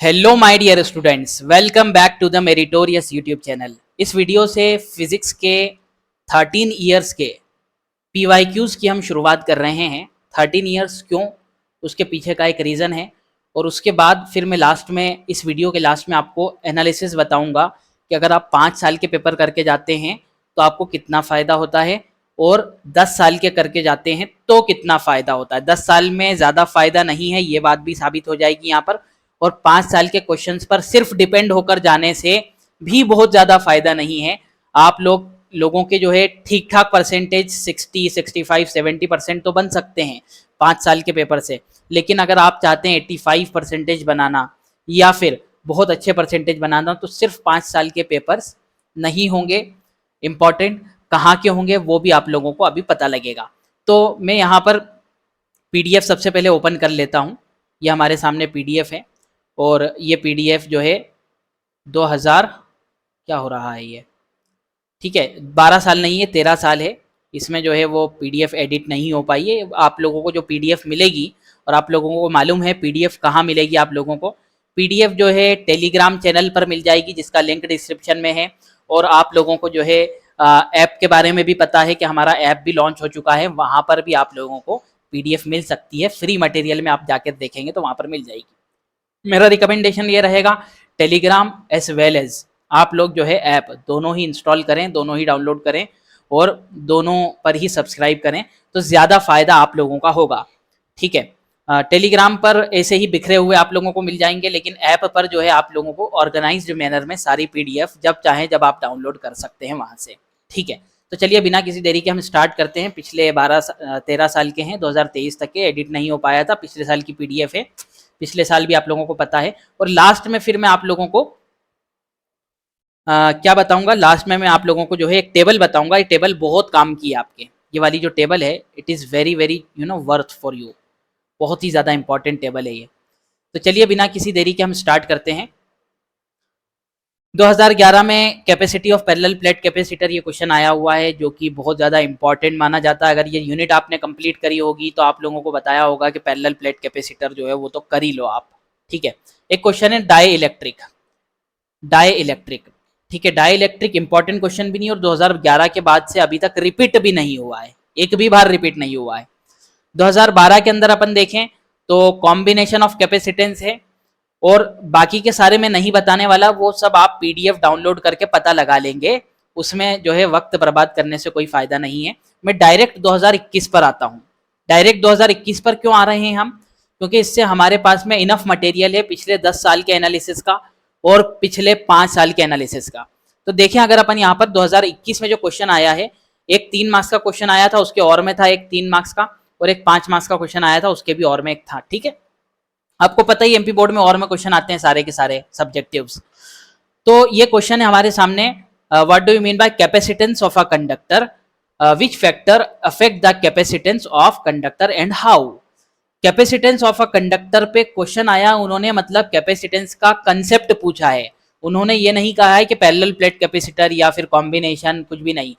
Hello my dear students, welcome back to the meritorious YouTube channel. इस video से physics के 13 years के PYQs की हम शुरुआत कर रहे हैं। 13 इयर्स क्यों, उसके पीछे का एक रीज़न है और उसके बाद फिर मैं लास्ट में, इस वीडियो के लास्ट में आपको एनालिसिस बताऊंगा कि अगर आप 5 साल के पेपर करके जाते हैं तो आपको कितना फ़ायदा होता है और 10 साल के करके जाते हैं तो कितना फ़ायदा होता है। 10 साल में ज़्यादा फ़ायदा नहीं है, ये बात भी साबित हो जाएगी यहाँ पर। और 5 साल के क्वेश्चंस पर सिर्फ डिपेंड होकर जाने से भी बहुत ज़्यादा फ़ायदा नहीं है। आप लोगों के जो है ठीक ठाक परसेंटेज 60, 65, 70% तो बन सकते हैं 5 साल के पेपर से, लेकिन अगर आप चाहते हैं 85% बनाना या फिर बहुत अच्छे परसेंटेज बनाना तो सिर्फ 5 साल के पेपर्स नहीं होंगे। इम्पॉर्टेंट कहाँ के होंगे वो भी आप लोगों को अभी पता लगेगा। तो मैं यहाँ पर PDF सबसे पहले ओपन कर लेता हूँ। ये हमारे सामने PDF है और ये PDF जो है 2000 क्या हो रहा है ये, ठीक है, 12 साल नहीं है 13 साल है। इसमें जो है वो PDF एडिट नहीं हो पाई है। आप लोगों को जो PDF मिलेगी, और आप लोगों को मालूम है PDF कहाँ मिलेगी आप लोगों को, PDF जो है टेलीग्राम चैनल पर मिल जाएगी जिसका लिंक डिस्क्रिप्शन में है। और आप लोगों को जो है ऐप के बारे में भी पता है कि हमारा ऐप भी लॉन्च हो चुका है, वहाँ पर भी आप लोगों को PDF मिल सकती है। फ्री मटेरियल में आप जाकर देखेंगे तो वहाँ पर मिल जाएगी। मेरा रिकमेंडेशन ये रहेगा टेलीग्राम एज वेल एज आप लोग जो है ऐप दोनों ही इंस्टॉल करें, दोनों ही डाउनलोड करें और दोनों पर ही सब्सक्राइब करें तो ज़्यादा फ़ायदा आप लोगों का होगा। ठीक है, टेलीग्राम पर ऐसे ही बिखरे हुए आप लोगों को मिल जाएंगे, लेकिन ऐप पर जो है आप लोगों को ऑर्गेनाइज्ड मैनर में सारी PDF जब चाहें जब आप डाउनलोड कर सकते हैं वहाँ से। ठीक है, तो चलिए बिना किसी देरी के हम स्टार्ट करते हैं। पिछले 13 साल के हैं, 2023 तक के, एडिट नहीं हो पाया था, पिछले साल की PDF है, पिछले साल भी आप लोगों को पता है। और लास्ट में फिर मैं आप लोगों को क्या बताऊंगा, लास्ट में मैं आप लोगों को जो है एक टेबल बताऊंगा। ये टेबल बहुत काम की है आपके, ये वाली जो टेबल है it is very very worth for you, बहुत ही ज़्यादा इंपॉर्टेंट टेबल है ये। तो चलिए बिना किसी देरी के हम स्टार्ट करते हैं। 2011 में capacity of parallel plate capacitor ये क्वेश्चन आया हुआ है, जो कि बहुत ज़्यादा इंपॉर्टेंट माना जाता है। अगर ये यूनिट आपने कंप्लीट करी होगी तो आप लोगों को बताया होगा कि पैरेलल प्लेट कैपेसिटर जो है वो तो कर ही लो आप। ठीक है, एक क्वेश्चन है डाई इलेक्ट्रिक। ठीक है, डाई इलेक्ट्रिक इंपॉर्टेंट क्वेश्चन भी नहीं और 2011 के बाद से अभी तक रिपीट भी नहीं हुआ है, एक भी बार रिपीट नहीं हुआ है। 2012 के अंदर अपन देखें तो कॉम्बिनेशन ऑफ कैपेसिटेंस है और बाकी के सारे मैं नहीं बताने वाला, वो सब आप PDF डाउनलोड करके पता लगा लेंगे, उसमें जो है वक्त बर्बाद करने से कोई फायदा नहीं है। मैं डायरेक्ट 2021 पर आता हूँ। डायरेक्ट 2021 पर क्यों आ रहे हैं हम, क्योंकि इससे हमारे पास में इनफ मटेरियल है पिछले 10 साल के एनालिसिस का और पिछले 5 साल के एनालिसिस का। तो देखें, अगर अपन यहाँ पर 2021 में जो क्वेश्चन आया है, एक 3 मार्क्स का क्वेश्चन आया था, उसके और में था एक 3 मार्क्स का, और एक 5 मार्क्स का क्वेश्चन आया था, उसके भी और में एक था। ठीक है, आपको पता ही MP बोर्ड में और में क्वेश्चन आते हैं सारे के सारे सब्जेक्टिव्स। तो ये क्वेश्चन है हमारे सामने, what do you mean by capacitance of a conductor, which factor affect the capacitance of conductor and how. Capacitance of a conductor पे क्वेश्चन आया, उन्होंने मतलब कैपेसिटेंस का कंसेप्ट पूछा है, उन्होंने ये नहीं कहा है कि पैरेलल प्लेट कैपेसिटर या फिर कॉम्बिनेशन, कुछ भी नहीं।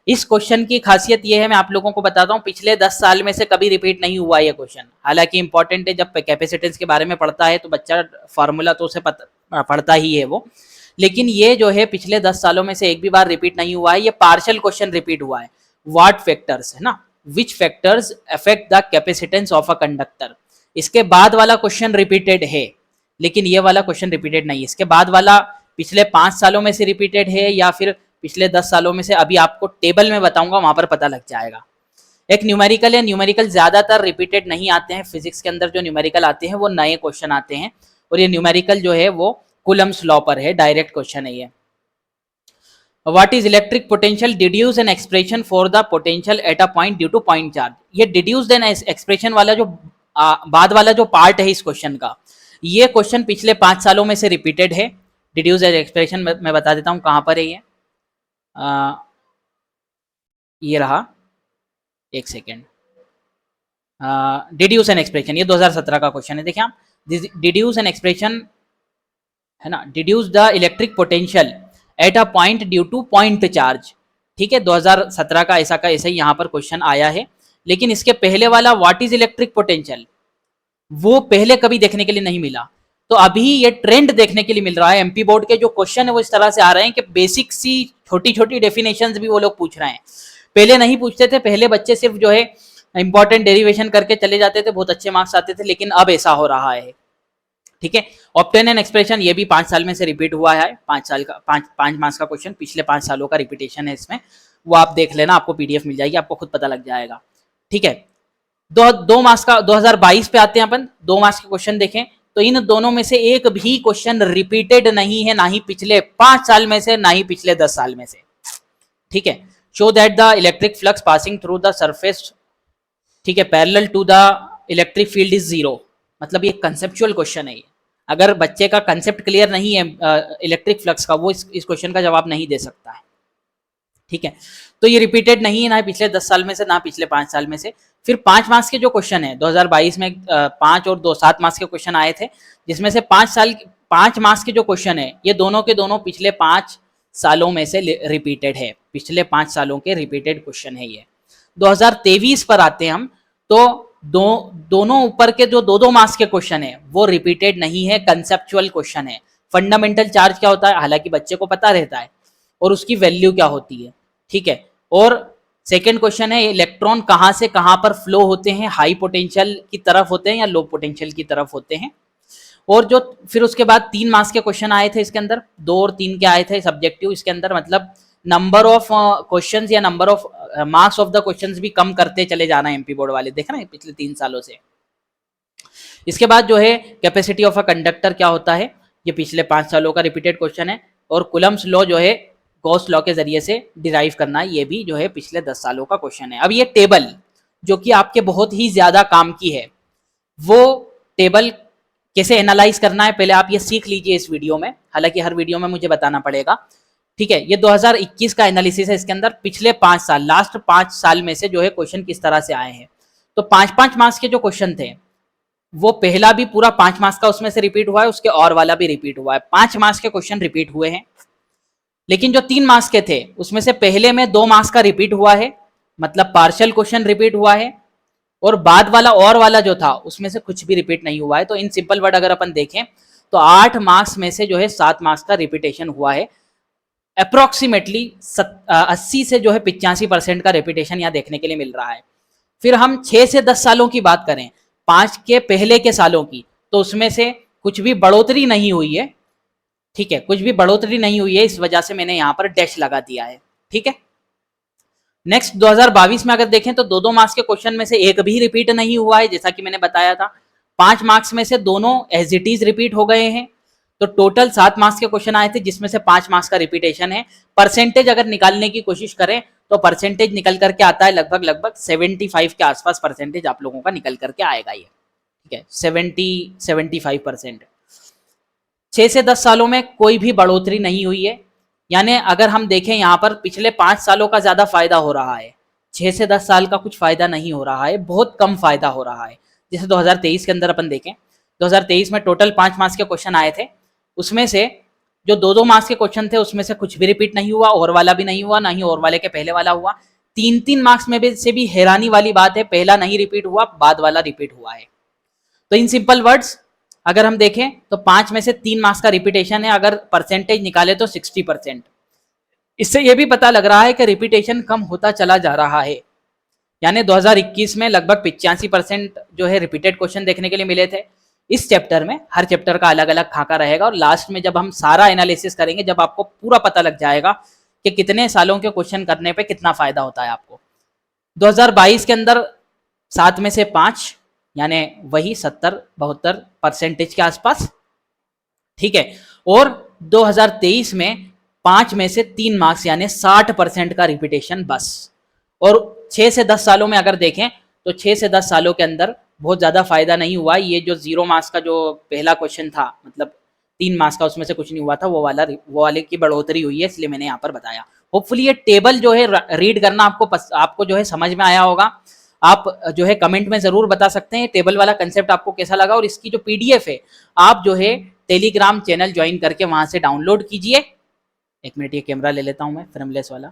इस क्वेश्चन की खासियत ये है, मैं आप लोगों को बताता हूँ, पिछले 10 साल में से कभी रिपीट नहीं हुआ ये क्वेश्चन। हालांकि इंपॉर्टेंट है, जब कैपेसिटेंस के बारे में पढ़ता है तो बच्चा फार्मूला तो उसे पढ़ता ही है वो, लेकिन ये जो है पिछले 10 सालों में से एक भी बार रिपीट नहीं हुआ है, ये पार्शियल क्वेश्चन रिपीट हुआ है। व्हाट फैक्टर्स है ना, विच factors affect the capacitance of a conductor. इसके बाद वाला क्वेश्चन रिपीटेड है, लेकिन ये वाला क्वेश्चन रिपीटेड नहीं है। इसके बाद वाला पिछले 5 सालों में से रिपीटेड है या फिर पिछले 10 सालों में से, अभी आपको टेबल में बताऊंगा, वहां पर पता लग जाएगा। एक न्यूमेरिकल है, न्यूमेरिकल ज्यादातर रिपीटेड नहीं आते हैं, फिजिक्स के अंदर जो न्यूमेरिकल आते हैं वो नए क्वेश्चन आते हैं, और ये न्यूमेरिकल जो है वो कूलम्स लॉ पर है, डायरेक्ट क्वेश्चन है ये। What is electric potential, deduce an expression for the potential at a point due two point charge. ये डिड्यूस एन एक्सप्रेशन वाला जो बाद वाला जो पार्ट है इस क्वेश्चन का, ये क्वेश्चन पिछले 5 सालों में से रिपीटेड है। डिड्यूस एन एक्सप्रेशन मैं बता देता हूँ कहाँ पर है ये रहा, एक सेकेंड। डिड्यूस एन एक्सप्रेशन, ये 2017 का क्वेश्चन है। देखिए आप, डिड्यूस एन एक्सप्रेशन है ना, deduce the electric potential at a point due two point charge. ठीक है, 2017 का ऐसा ही यहाँ पर क्वेश्चन आया है, लेकिन इसके पहले वाला व्हाट इज इलेक्ट्रिक पोटेंशियल वो पहले कभी देखने के लिए नहीं मिला। तो अभी ये ट्रेंड देखने के लिए मिल रहा है, एमपी बोर्ड के जो क्वेश्चन है वो इस तरह से आ रहे हैं कि बेसिक सी छोटी छोटी डेफिनेशंस भी वो लोग पूछ रहे हैं। पहले नहीं पूछते थे, पहले बच्चे सिर्फ जो है इंपॉर्टेंट डेरिवेशन करके चले जाते थे, बहुत अच्छे मार्क्स आते थे, लेकिन अब ऐसा हो रहा है। ठीक है, ऑब्टेन एन एक्सप्रेशन ये भी 5 साल में से रिपीट हुआ है, 5 साल का 5 मार्क्स का क्वेश्चन, पिछले 5 सालों का रिपीटेशन है इसमें, वो आप देख लेना, आपको पीडीएफ मिल जाएगी, आपको खुद पता लग जाएगा। ठीक है, दो मार्क्स का 2022 पे आते हैं अपन, 2 मार्क्स के क्वेश्चन देखें तो इन दोनों में से एक भी क्वेश्चन रिपीटेड नहीं है, ना ही पिछले 5 साल में से, ना ही पिछले 10 साल में से। ठीक है, show that the electric flux passing through the surface, ठीक है, parallel to the electric field is 0। मतलब ये कंसेप्चुअल क्वेश्चन है, ये अगर बच्चे का कंसेप्ट क्लियर नहीं है इलेक्ट्रिक फ्लक्स का, वो इस क्वेश्चन का जवाब नहीं दे सकता है। ठीक है, तो ये रिपीटेड नहीं है, ना पिछले 10 साल में से, ना पिछले 5 साल में से। फिर 5 मार्क्स के जो क्वेश्चन है 2022 में 5 और 2 7 मार्क्स के क्वेश्चन आए थे, जिसमें से 5 मार्क्स के जो क्वेश्चन है ये दोनों के दोनों पिछले 5 सालों में से रिपीटेड है, पिछले 5 सालों के रिपीटेड क्वेश्चन है ये। 2023 पर आते हैं हम, तो दोनों ऊपर के जो 2-2 मार्क्स के क्वेश्चन है वो रिपीटेड नहीं है, कंसेप्चुअल क्वेश्चन है। फंडामेंटल चार्ज क्या होता है, हालांकि बच्चे को पता रहता है, और उसकी वैल्यू क्या होती है। ठीक है, और सेकेंड क्वेश्चन है इलेक्ट्रॉन कहां से कहां पर फ्लो होते हैं, हाई पोटेंशियल की तरफ होते हैं या लो पोटेंशियल की तरफ होते हैं। और जो फिर उसके बाद 3 मार्क्स के क्वेश्चन आए थे इसके अंदर, 2 और 3 के आए थे सब्जेक्टिव इसके अंदर, मतलब नंबर ऑफ क्वेश्चंस या number of marks of the questions भी कम करते चले जाना है एमपी बोर्ड वाले, देख रहे हैं पिछले 3 सालों से। इसके बाद जो है कैपेसिटी ऑफ अ कंडक्टर क्या होता है, ये पिछले 5 सालों का रिपीटेड क्वेश्चन है। और कुलम्स लॉ जो है गॉस लॉ के जरिए से डिराइव करना, ये भी जो है पिछले 10 सालों का क्वेश्चन है। अब ये टेबल जो कि आपके बहुत ही ज्यादा काम की है, वो टेबल कैसे एनालाइज करना है पहले आप ये सीख लीजिए इस वीडियो में, हालांकि हर वीडियो में मुझे बताना पड़ेगा। ठीक है, ये 2021 का एनालिसिस है, इसके अंदर पिछले 5 साल, लास्ट 5 साल में से जो है क्वेश्चन किस तरह से आए हैं। तो 5-5 मार्क्स के जो क्वेश्चन थे, वो पहला भी पूरा 5 मार्क्स का उसमें से रिपीट हुआ है, उसके और वाला भी रिपीट हुआ है, 5 मार्क्स के क्वेश्चन रिपीट हुए हैं। लेकिन जो 3 मार्क्स के थे उसमें से पहले में 2 मार्क्स का रिपीट हुआ है, मतलब पार्शियल क्वेश्चन रिपीट हुआ है, और बाद वाला और वाला जो था उसमें से कुछ भी रिपीट नहीं हुआ है। तो इन सिंपल वर्ड अगर अपन देखें तो 8 मार्क्स में से जो है 7 मार्क्स का रिपीटेशन हुआ है, अप्रोक्सीमेटली 80 से जो है 85% का रिपीटेशन यहाँ देखने के लिए मिल रहा है। फिर हम 6 से 10 सालों की बात करें, 5 के पहले के सालों की, तो उसमें से कुछ भी बढ़ोतरी नहीं हुई है। ठीक है, कुछ भी बढ़ोतरी नहीं हुई है, इस वजह से मैंने यहाँ पर डैश लगा दिया है। ठीक है, नेक्स्ट 2022 में अगर देखें तो 2-2 मार्क्स के क्वेश्चन में से एक भी रिपीट नहीं हुआ है, जैसा कि मैंने बताया था। 5 मार्क्स में से दोनों एज इट इज रिपीट हो गए हैं, तो टोटल 7 मार्क्स के क्वेश्चन आए थे, जिसमें से 5 मार्क्स का रिपीटेशन है। परसेंटेज अगर निकालने की कोशिश करें तो परसेंटेज निकल करके आता है लगभग 75 के आसपास परसेंटेज आप लोगों का निकल करके आएगा ये। ठीक है, 70-75%। 6 से 10 सालों में कोई भी बढ़ोतरी नहीं हुई है, यानी अगर हम देखें यहाँ पर पिछले 5 सालों का ज्यादा फायदा हो रहा है, 6 से 10 साल का कुछ फायदा नहीं हो रहा है, बहुत कम फायदा हो रहा है। जैसे 2023 के अंदर अपन देखें, 2023 में टोटल 5 मार्क्स के क्वेश्चन आए थे, उसमें से जो 2-2 मार्क्स के क्वेश्चन थे उसमें से कुछ भी रिपीट नहीं हुआ, और वाला भी नहीं हुआ, ना ही और वाले के पहले वाला हुआ। 3-3 मार्क्स में भी से भी हैरानी वाली बात है, पहला नहीं रिपीट हुआ, बाद वाला रिपीट हुआ है। तो इन सिंपल वर्ड्स अगर हम देखें तो 5 में से 3 मार्क्स का रिपीटेशन है, अगर परसेंटेज निकाले तो 60%। इससे यह भी पता लग रहा है कि रिपीटेशन कम होता चला जा रहा है, यानी 2021 में लगभग 85% जो है रिपीटेड क्वेश्चन देखने के लिए मिले थे इस चैप्टर में। हर चैप्टर का अलग अलग खाका रहेगा, और लास्ट में जब हम सारा एनालिसिस करेंगे, जब आपको पूरा पता लग जाएगा कि कितने सालों के क्वेश्चन करने पे कितना फायदा होता है आपको। 2022 के अंदर 7 में से 5, यानी वही 70-72% के आसपास। ठीक है, और 2023 में 5 में से 3 मार्क्स यानी 60% का रिपीटेशन बस। और 6 से 10 सालों में अगर देखें तो 6 से 10 सालों के अंदर बहुत ज्यादा फायदा नहीं हुआ। ये जो 0 मार्क्स का जो पहला क्वेश्चन था, मतलब 3 मार्क्स का, उसमें से कुछ नहीं हुआ था, वो वाले की बढ़ोतरी हुई है, इसलिए मैंने यहाँ पर बताया। होपफुली ये टेबल जो है रीड करना आपको जो है समझ में आया होगा। आप जो है कमेंट में जरूर बता सकते हैं टेबल वाला कंसेप्ट आपको कैसा लगा, और इसकी जो पीडीएफ है आप जो है टेलीग्राम चैनल ज्वाइन करके वहां से डाउनलोड कीजिए। 1 मिनट, ये कैमरा ले लेता हूं मैं फ्रेमलेस वाला,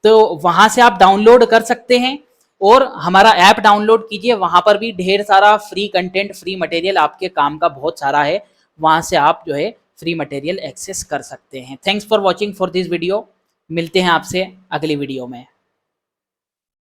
तो वहां से आप डाउनलोड कर सकते हैं, और हमारा ऐप डाउनलोड कीजिए, वहां पर भी ढेर सारा फ्री कंटेंट, फ्री मटेरियल आपके काम का बहुत सारा है, वहाँ से आप जो है फ्री मटेरियल एक्सेस कर सकते हैं। Thanks for watching for this video. मिलते हैं आपसे अगली वीडियो में।